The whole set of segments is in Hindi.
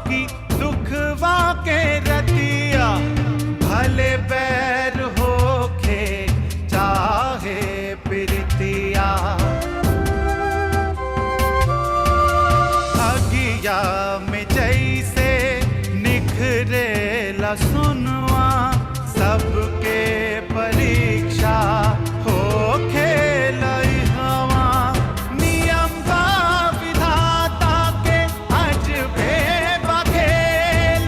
की दुखवा के रतिया भले बैर होके चाहे प्रीतिया अगिया में जैसे निखरेला सुनवा सबके परीक्षा हो खेलई हवा नियम का विधाता के अजबे बखेल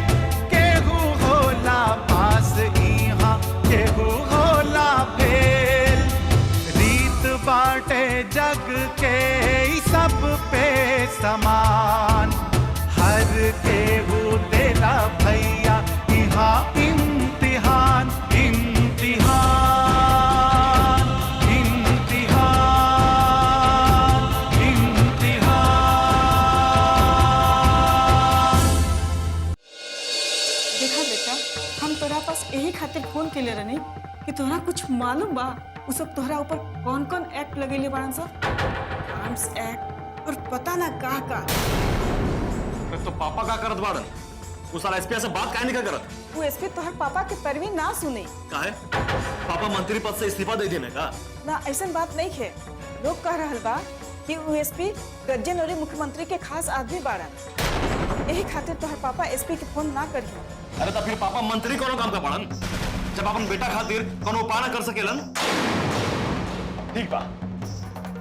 केहू होला पास इहाँ केहू होला फेल रीत बाटे जग के ई सब पे समान हर केहू देला भैया इहाँ इम्तिहान इम्तिहान इम्तिहान इम्तिहान। देखा बेटा हम तोरा पास यही खातिर फोन के ले रहनी कि तोरा कुछ मालूम बा उ सब तोहरा ऊपर कौन कौन एक्ट लगेले बाड़न सब आर्म्स एक्ट और पता ना का तो पापा का करत बाड़न वो साला एसपी से बात काहे नहीं करत वो एसपी तोहर पापा के परवी ना सुने काहे पापा मंत्री पद से इस्तीफा दे देने का ना ऐसा बात नहीं है लोग कह रहल बा कि वो एसपी गज्जन और मुख्यमंत्री के खास आदमी बाड़न यही खातिर तोहर पापा एसपी के फोन ना करी अरे तो फिर पापा मंत्री कोनो काम का पड़न जब अपन बेटा खातिर कोनो उपाय ना कर सकेलन ठीक बा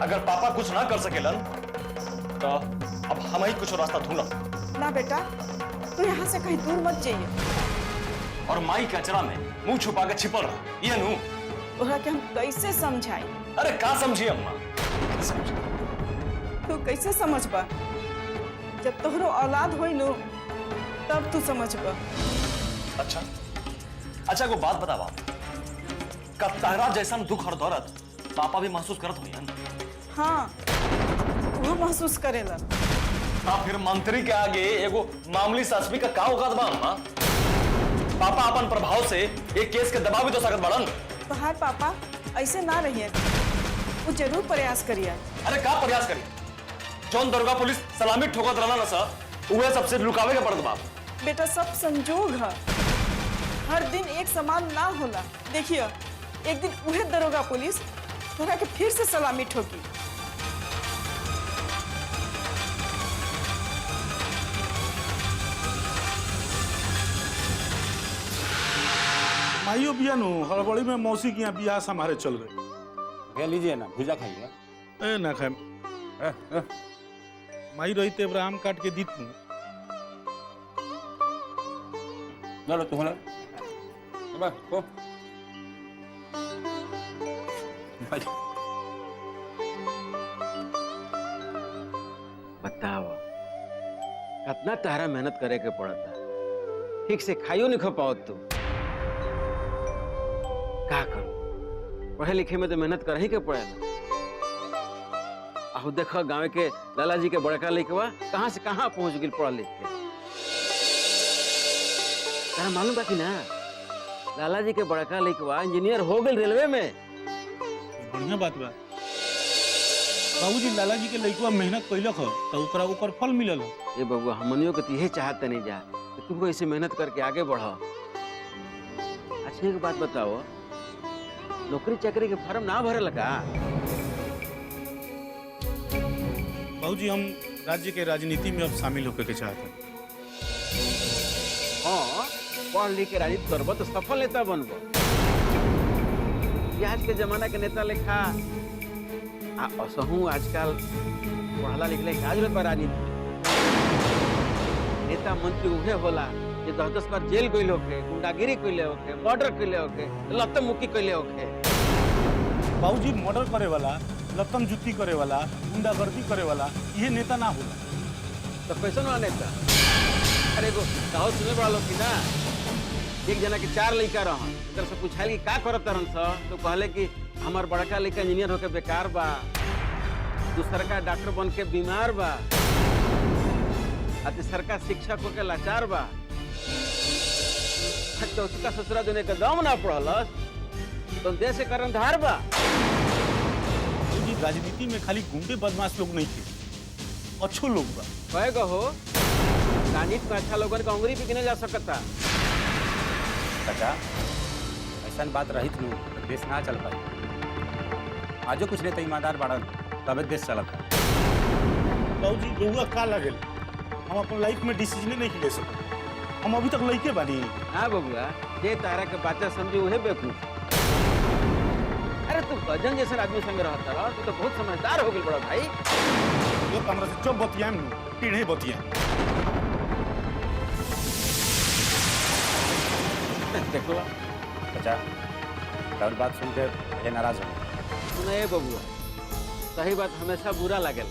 अगर पापा कुछ ना कर सकेलन तो अब हम ही कुछ रास्ता ढूंढब ना बेटा तू यहाँ से कहीं दूर मत जाइए और माई के अचरा में मुंह छुपा के छिपल रह ये नू तोहरा के हम कैसे समझाई अरे का समझी अम्मा समझी तू कैसे समझबा जब तोहरो औलाद होई नो तब तू समझबा अच्छा अच्छा को बात बतावा का तहरा जैसा दुख और दर्द पापा भी महसूस करत हुई हाँ वो महसूस करेला हाँ फिर मंत्री के आगे एगो मामूली सासवी का औकात बा अम्मा पापा अपन प्रभाव से एक केस के दबाव भी तो सकत बड़न तोहार पापा ऐसे ना रहिए वो जरूर प्रयास करिए अरे का प्रयास करी जौन दरोगा पुलिस सलामी ठोकत रहला ना सर उहे सबसे लुकावे के पड़त बा बेटा सब संजोग है हर दिन एक समान ना होला देखिए एक दिन उहे दरोगा पुलिस तोहरा के फिर से सलामी ठोकी माइयो बिया नु हड़बड़ी में मौसी के यहाँ बियाह समारे चल गए कह लीजिए ना भुजा खाइए ए ना खाए माई रही ते आम काट के दी तू लो तुम को बताओ कितना तारा मेहनत करे के पड़ता ठीक से खाइयो नहीं खा पाओ तू का करो पढ़े लिखे में तो मेहनत कर ही के पड़ेगा आहू देखो गाँव के लाला जी के बड़का लड़कवा कहाँ से कहाँ पहुंच गई पढ़ लिख के तारा मालूम बा कि ना लाला जी के बड़का लड़कवा इंजीनियर हो गए रेलवे में बढ़िया बात बा बाबूजी लाला जी के लड़कवा मेहनत कैलक हो तो ओकरा ऊपर फल मिलल हो ये बबुआ हमनियों के तो यही चाहते नहीं जा कि तुमको ऐसे मेहनत करके आगे बढ़ो अच्छा एक बात बताओ नौकरी चाकरी के फॉर्म ना भरल का बाबूजी हम राज्य के राजनीति में अब शामिल होकर के चाहते हैं हाँ पढ़ लिख के राजनीति करब तो सफल नेता बनबो आज के जमाना के नेता लेखा असहू आजकल पढ़ला लिखले का जरूरत बा राजनीति नेता मंत्री उहे होला जे 10-10 बार जेल गइल होके गुंडागिरी कइले होके मर्डर कइले होके लत्तम मुक्की कइले होके बाबूजी मर्डर करे वाला लत्तम जुत्ती करे वाला गुंडागर्दी करे वाला ये नेता ना होला तो कैसन वाला नेता अरे एगो कहो सुने बड़ा लोग की ना एक जना के 4 लड़का रहन इधर से पूछाइल कि का करत रहन स तो कहले कि हमार बड़का लड़का इंजीनियर होके बेकार बा दूसरा का डॉक्टर बन के बीमार बा तीसरा का शिक्षक होके लाचार बा चौथा ससुरा देने के दम ना पड़लस तो देश के कारण धार बा राजनीति में खाली गुंडे बदमाश लोग नहीं थे अच्छो लोग बा कहे हो राजनीति में अच्छा लोगन का उंगली भी गिने जा सकता। चाचा ऐसा बात रही थी तो देश ना चल पाई। आजो कुछ नहीं तो ईमानदार बाड़न तबे देश चलता। बाबूजी रउआ का लागल हम अपन लाइफ में डिसीजन नहीं ले सकते। हम अभी तक लइके बानी। हाँ बबुआ, ये तारा के बच्चा समझे उहे बेवकूफ। अरे तू गजन जैसे आदमी संग रहता रहा, तू तो बहुत समझदार हो गई बड़ा भाई। ये हमरा से जब बतियाम नु टीढ़े बतियाम। देखो चाचा और बात सुनकर ये नाराज हो। सुने बबुआ, सही बात हमेशा बुरा लागेल।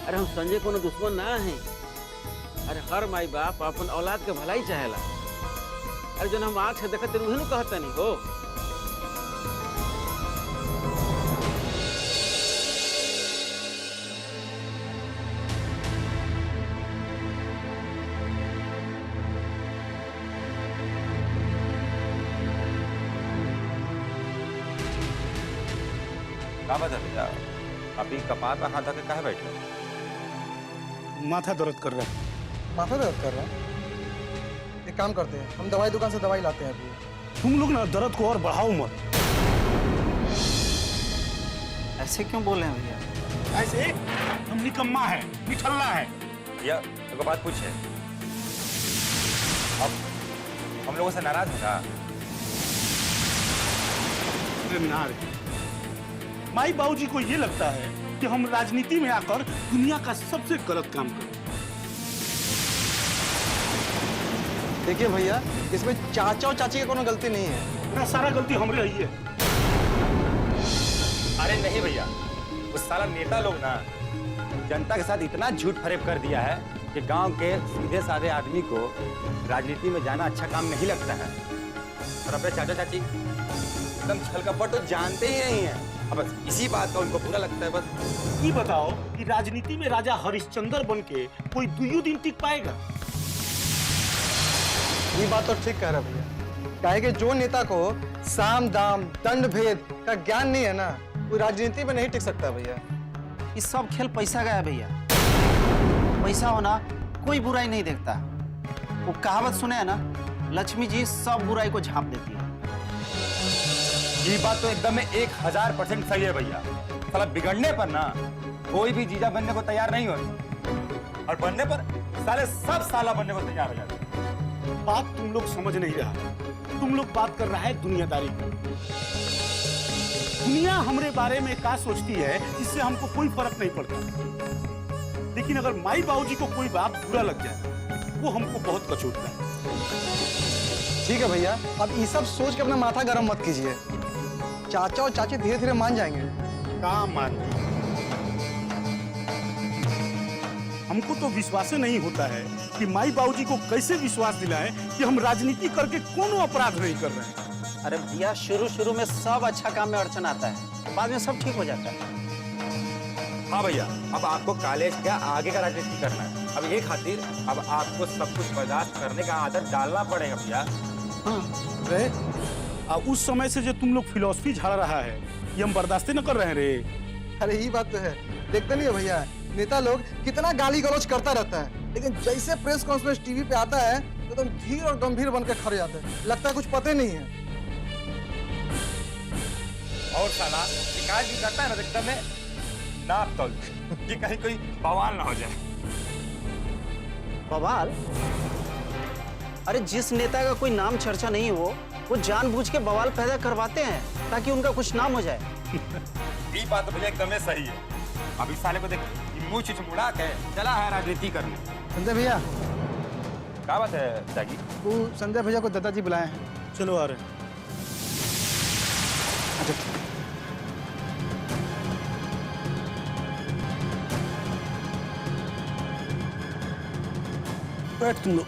अरे हम संजय कोनो दुश्मन ना है। अरे हर माई बाप अपन औलाद के भलाई चाहेला। अरे जन हम आँख से देखते उहे नु कहता नहीं हो। का बात है भैया? अभी कपार पर हाथ धके काहे बैठे? माथा दर्द कर रहा है। माथा दर्द कर रहा है? एक काम करते हैं, हम दवाई दुकान से दवाई लाते हैं अभी। तुम लोग ना दर्द को और बढ़ाओ मत। ऐसे क्यों बोल रहे हैं भैया? ऐसे हम निकम्मा है, निठल्ला है। भैया एक बात पूछे, अब हम लोगों से नाराज होगा? अरे ना रे। माई बाबूजी को ये लगता है कि हम राजनीति में आकर दुनिया का सबसे गलत काम करें। देखिए भैया, इसमें चाचा और चाची की कोनो गलती नहीं है। ना सारा गलती हमरे रही है। अरे नहीं भैया, उस साला नेता लोग ना जनता के साथ इतना झूठ फरेब कर दिया है कि गांव के सीधे साधे आदमी को राजनीति में जाना अच्छा काम नहीं लगता है। और अपने चाचा चाची एकदम छल कपट तो जानते ही नहीं है। अब बस इसी बात का उनको बुरा लगता है। बस ये बताओ कि राजनीति में राजा हरिश्चंद्र बन के कोई 2 दिन टिक पाएगा? ये बात तो ठीक कह रहा भैया। काहे कि जो नेता को साम दाम दंड भेद का ज्ञान नहीं है ना, वो राजनीति में नहीं टिक सकता भैया। ये सब खेल पैसा का है भैया। पैसा होना कोई बुराई नहीं देखता। वो कहावत सुने है ना, लक्ष्मी जी सब बुराई को झांप देती है। ये बात तो एकदम में 1000% सही है भैया। साला बिगड़ने पर ना कोई भी जीजा बनने को तैयार नहीं होता, और बनने पर साले सब साला बनने को तैयार हो जाते हैं। बात तुम लोग समझ नहीं रहा। तुम लोग बात कर रहा है दुनियादारी की। दुनिया हमरे बारे में क्या सोचती है इससे हमको कोई फर्क नहीं पड़ता। लेकिन अगर माई बाबूजी को कोई बात बुरा लग जाए वो हमको बहुत कचोटता है। ठीक है भैया, अब ये सब सोच के अपना माथा गर्म मत कीजिए। चाचा और चाची धीरे धीरे मान जाएंगे। काम मान। हमको तो विश्वास नहीं होता है कि माई बाबूजी को कैसे विश्वास दिलाएं कि हम राजनीति करके कोनो अपराध नहीं कर रहे हैं। अरे भैया, शुरू में सब अच्छा काम में अड़चन आता है, बाद में सब ठीक हो जाता है। हाँ भैया, अब आपको कॉलेज का आगे का राजनीति करना है। अब ये खातिर अब आपको सब कुछ बर्दाश्त करने का आदत डालना पड़ेगा भैया। रे, उस समय से जो तुम लोग फिलॉसफी झाड़ रहा है ये हम बर्दाश्त न कर रहे हैं रे। अरे ये बात तो है। देखते नहीं है भैया, नेता लोग कितना गाली गलौज करता रहता है, लेकिन जैसे प्रेस कॉन्फ्रेंस टीवी पे आता है तो एकदम धीर और गंभीर बनकर खड़े जाते हैं। लगता है कुछ पता नहीं है। और साला शिकायत भी करता है ना, एकदम में नाप तोल कि कहीं कोई बवाल ना हो जाए। बवाल? अरे जिस नेता का कोई नाम चर्चा नहीं हो वो जानबूझ के बवाल पैदा करवाते हैं ताकि उनका कुछ नाम हो जाए। ये बात तो भैया एकदम में सही है। अब इस साले को देख, मुंह चिचमुड़ा के चला है राजनीति करने। संजय भैया, क्या बात है जागी? वो संजय भैया को दादाजी बुलाए हैं। चलो आ रहे हैं। बैठ तुम लोग।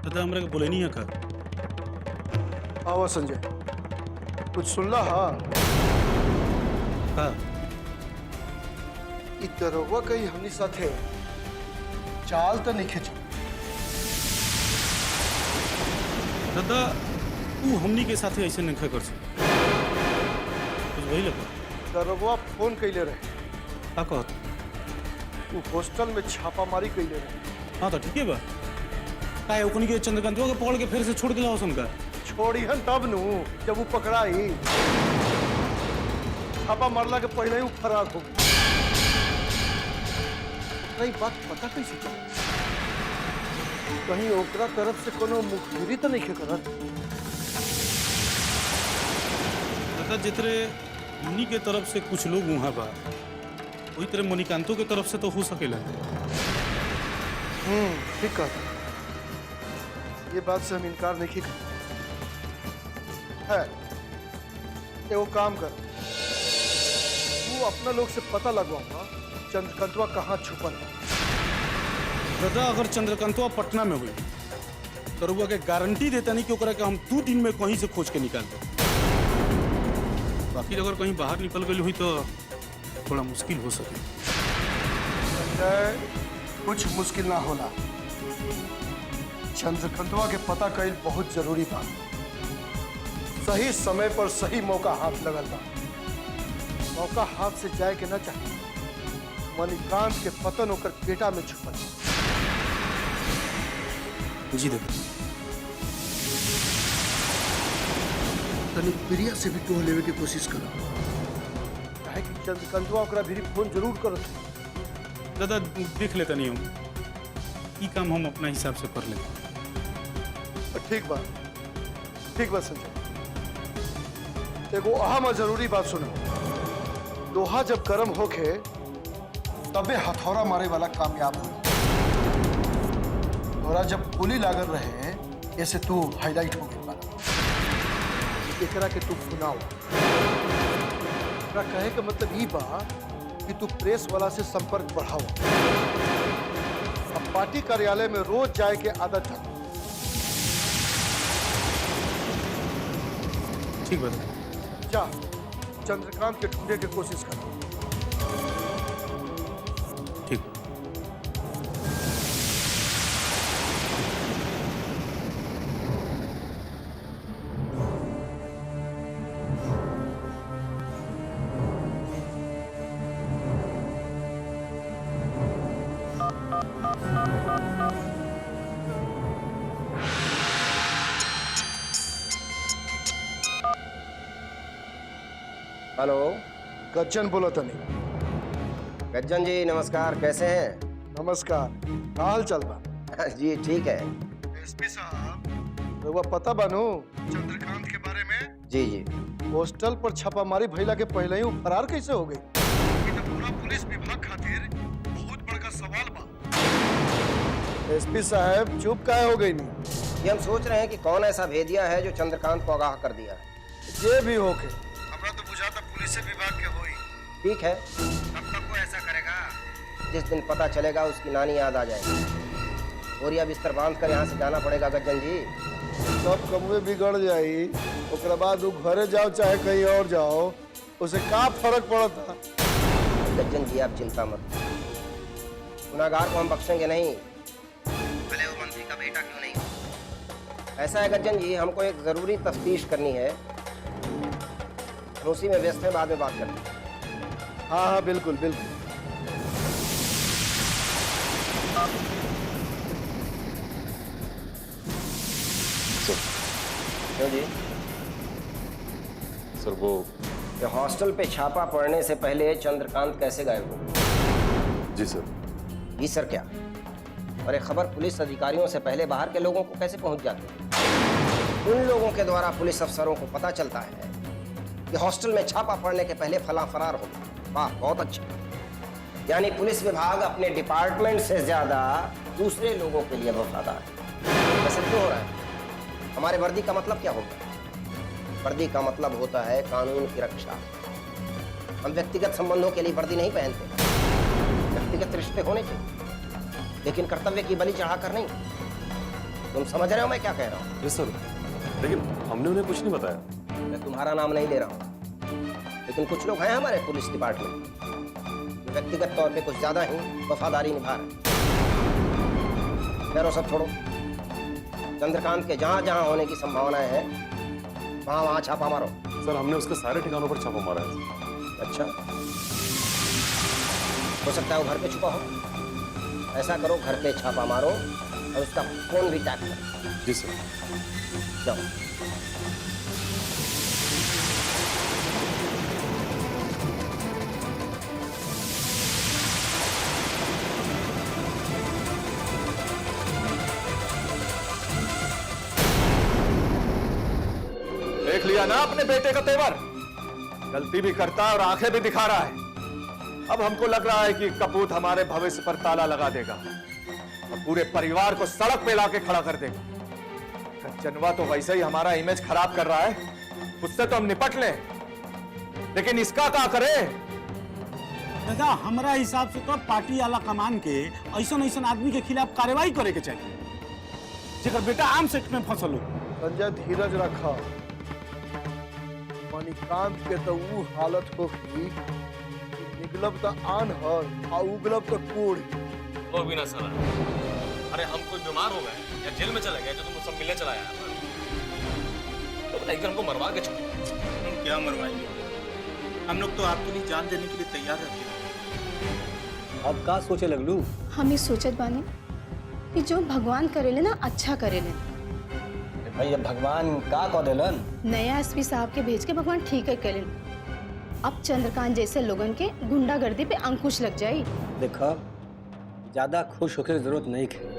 दादा हमरा के बोले नहीं है का? आओ संजय, कुछ सुन ला। हाँ, दरोगा कहीं हमनी साथे चाल तो नहीं खींचो। दादा तू हमनी के साथ ऐसे नहीं कर सकता। वही लगा दरोगा फोन कैले रहे, का कहत वो हॉस्टल में छापामारी कैले रहे। हाँ तो ठीक है बा काहे ओकनी के चंद्रकांतवा के पकड़ के फिर से छोड़ दिला उसनका छोड़िहन तब नु जब वो पकड़ाई, छापा मारला के पहले ही वो फरार हो गई। कई बात पता कैसे चला? कहीं ओकरा तरफ से कोनो मुखबिरी तो नहीं करत? दादा जितरे उन्हीं के तरफ से कुछ लोग वहाँ बा वही तरह मणिकांतों के तरफ से तो हो सकेला। ठीक कहता, ये बात से हम इनकार नहीं करते है। एगो काम कर, तू अपना लोग से पता लगवाऊंगा चंद्रकांतवा कहाँ छुपल है। दादा अगर चंद्रकांतवा पटना में हुई तो रुआ के गारंटी देता नहीं कि ओकरा के हम 2 दिन में कहीं से खोज के निकाल दे। बाकी अगर कहीं बाहर निकल गई हुई तो थोड़ा मुश्किल हो सके। कुछ मुश्किल ना होला, चंद्रकांतवा के पता कईल बहुत जरूरी बा। सही समय पर सही मौका हाथ लगल बा। मौका हाथ से जाए के न चाहे। मणिकांत के पतन होकर बेटा में छुपल। जी दादा तनी प्रिया से भी टोह लेवे की कोशिश करो, काहे कि चंद्रकांतवा ओकरा भी फोन जरूर करत। दादा देख लेता नहीं हूँ ये काम हम अपना हिसाब से कर लेते। ठीक बा संजय। एगो अहम और जरूरी बात सुनो, लोहा जब गर्म होके तबे हथौड़ा मारे वाला कामयाब हो। और जब गोली लागल रहे ऐसे तू हाईलाइट हो गई बात। एकरा के तू सुनाओ, एकरा कहे का मतलब ई बा कि तू प्रेस वाला से संपर्क बढ़ाओ। अब पार्टी कार्यालय में रोज जाए के आदत है। ठीक बात जा चंद्रकांत के ढूंढने की कोशिश करो। ठीक। हेलो, गज्जन बोला तनी। गज्जन जी नमस्कार, कैसे हैं? नमस्कार, का हाल चाल बा? जी ठीक है। एसपी साहब, रउआ पता बानू चंद्रकांत के बारे में? जी जी। हॉस्टल पर छापामारी भइला के पहले ही वो फरार कैसे हो गई? ये तो पूरा पुलिस विभाग खातिर बहुत बड़का सवाल बा। एसपी साहब चुप काहे हो गई नहीं? ये हम सोच रहे हैं कि कौन ऐसा भेदिया है जो चंद्रकांत को आगाह कर दिया। ये भी होके हमरा तो बुझाता पुलिस विभाग के होई। ठीक है, तब तक वो ऐसा करेगा जिस दिन पता चलेगा उसकी नानी याद आ जाएगी। बोरिया बिस्तर बांध कर यहाँ से जाना पड़ेगा गज्जन जी। सब कमवे बिगड़ जाई, ओकरा बाद वो घरे जाओ चाहे कहीं और जाओ, उसे का फर्क पड़ता? गज्जन जी आप चिंता मत, गुनाहगार को हम बख्शेंगे नहीं, भले वो मंत्री का बेटा क्यों नहीं। ऐसा है गज्जन जी, हमको एक जरूरी तफ्तीश करनी है, उसी में व्यस्त है, बाद में बात करते हैं। हाँ हाँ बिल्कुल बिल्कुल। क्यों जी? सर वो ये हॉस्टल पे छापा पड़ने से पहले चंद्रकांत कैसे गायब हो? जी सर। जी सर क्या? और ये खबर पुलिस अधिकारियों से पहले बाहर के लोगों को कैसे पहुंच जाती है? उन लोगों के द्वारा पुलिस अफसरों को पता चलता है कि हॉस्टल में छापा पड़ने के पहले फला फरार हो गया। वाह, बहुत अच्छा। यानी पुलिस विभाग अपने डिपार्टमेंट से ज्यादा दूसरे लोगों के लिए वफादार है। ऐसा क्यों हो रहा है? हमारे वर्दी का मतलब क्या होता है? वर्दी का मतलब होता है कानून की रक्षा। हम व्यक्तिगत संबंधों के लिए वर्दी नहीं पहनते, व्यक्तिगत रिश्ते होने चाहिए, लेकिन कर्तव्य की बलि चढ़ाकर नहीं। तुम समझ रहे हो मैं क्या कह रहा हूँ? यस सर, लेकिन हमने उन्हें कुछ नहीं बताया। मैं तुम्हारा नाम नहीं ले रहा हूँ, लेकिन कुछ लोग हैं हमारे पुलिस डिपार्टमेंट जो व्यक्तिगत तौर पे कुछ ज्यादा ही वफादारी निभा रहे हैं। खैर सब छोड़ो, चंद्रकांत के जहां जहां होने की संभावनाएं हैं वहां वहां छापा मारो। सर हमने उसके सारे ठिकानों पर छापा मारा है। अच्छा, हो सकता है वो घर पे छुपा हो। ऐसा करो, घर पे छापा मारो और उसका फोन भी टैप करो। जी सर। जाओ। देख लिया ना अपने बेटे का तेवर, गलती भी करता है और आंखें भी दिखा रहा है। अब हमको लग रहा है कि कपूत हमारे भविष्य पर ताला लगा देगा और पूरे परिवार को सड़क पे लाके खड़ा कर देगा। कंचनवा तो वैसे ही हमारा इमेज खराब कर रहा है, उससे तो हम निपट लें, लेकिन इसका क्या करें? दादा हमारा हिसाब से तो पार्टी वाला कमान के ऐसा ऐसा आदमी के खिलाफ कार्रवाई करे के चाहिए जेकर बेटा आर्म्स एक्ट में फंसल हो। संजय धीरज रखा। मणिकांत के तो वो हालत होगी कि निगलब तो आन हर और उगलब तो कोड़। और भी ना साला, अरे हम कोई बीमार हो गए या जेल में चले गए जो तुम सब मिलने चला आया तो बताइए हमको मरवा के छोड़। हम क्या मरवाएंगे, हम लोग तो आपके लिए जान देने के लिए तैयार रहते हैं। अब का सोचे लगलू? हम ये सोचत बानी कि जो भगवान करेले ना अच्छा करेले। भाई अब भगवान का कह देलन? नया एसपी साहब के भेज के भगवान ठीक है करेले। अब चंद्रकांत जैसे लोगन के गुंडागर्दी पे अंकुश लग जाई। देखा, ज्यादा खुश होकर जरूरत नहीं है।